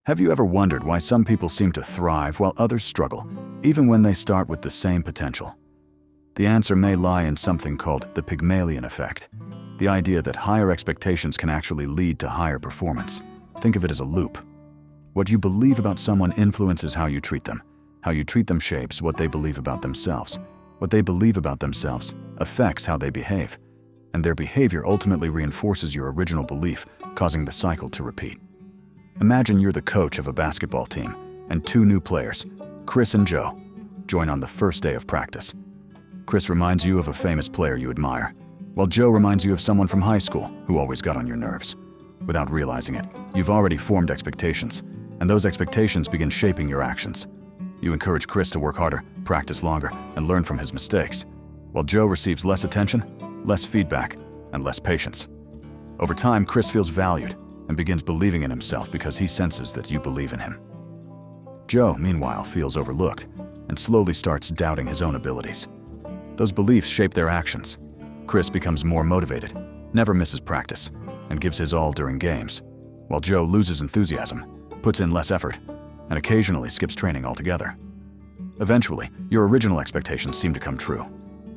Have you ever wondered why some people seem to thrive while others struggle, even when they start with the same potential? The answer may lie in something called the Pygmalion Effect, the idea that higher expectations can actually lead to higher performance. Think of it as a loop. What you believe about someone influences how you treat them. How you treat them shapes what they believe about themselves. What they believe about themselves affects how they behave, and their behavior ultimately reinforces your original belief, causing the cycle to repeat. Imagine you're the coach of a basketball team, and two new players, Chris and Joe, join on the first day of practice. Chris reminds you of a famous player you admire, while Joe reminds you of someone from high school who always got on your nerves. Without realizing it, you've already formed expectations, and those expectations begin shaping your actions. You encourage Chris to work harder, practice longer, and learn from his mistakes, while Joe receives less attention, less feedback, and less patience. Over time, Chris feels valued and begins believing in himself because he senses that you believe in him. Joe, meanwhile, feels overlooked and slowly starts doubting his own abilities. Those beliefs shape their actions. Chris becomes more motivated, never misses practice, and gives his all during games, while Joe loses enthusiasm, puts in less effort, and occasionally skips training altogether. Eventually, your original expectations seem to come true.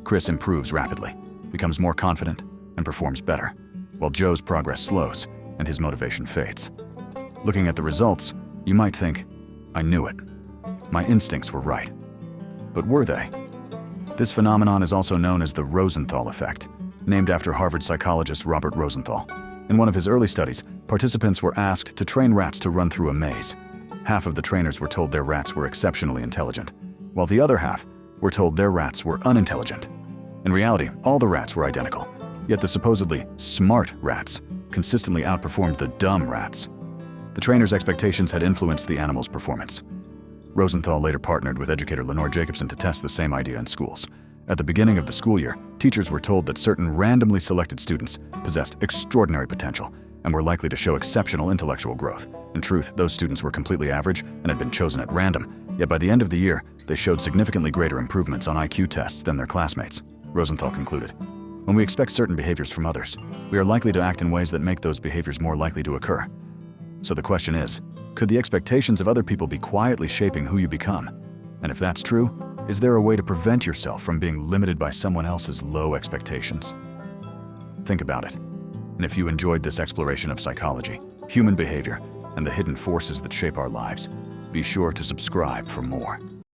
Chris improves rapidly, becomes more confident, and performs better, while Joe's progress slows and his motivation fades. Looking at the results, you might think, I knew it. My instincts were right. But were they? This phenomenon is also known as the Rosenthal effect, named after Harvard psychologist Robert Rosenthal. In one of his early studies, participants were asked to train rats to run through a maze. Half of the trainers were told their rats were exceptionally intelligent, while the other half were told their rats were unintelligent. In reality, all the rats were identical, yet the supposedly smart rats consistently outperformed the dumb rats. The trainers' expectations had influenced the animals' performance. Rosenthal later partnered with educator Lenore Jacobson to test the same idea in schools. At the beginning of the school year, teachers were told that certain randomly selected students possessed extraordinary potential and were likely to show exceptional intellectual growth. In truth, those students were completely average and had been chosen at random, yet by the end of the year, they showed significantly greater improvements on IQ tests than their classmates. Rosenthal concluded, when we expect certain behaviors from others, we are likely to act in ways that make those behaviors more likely to occur. So the question is, could the expectations of other people be quietly shaping who you become? And if that's true, is there a way to prevent yourself from being limited by someone else's low expectations? Think about it. And if you enjoyed this exploration of psychology, human behavior, and the hidden forces that shape our lives, be sure to subscribe for more.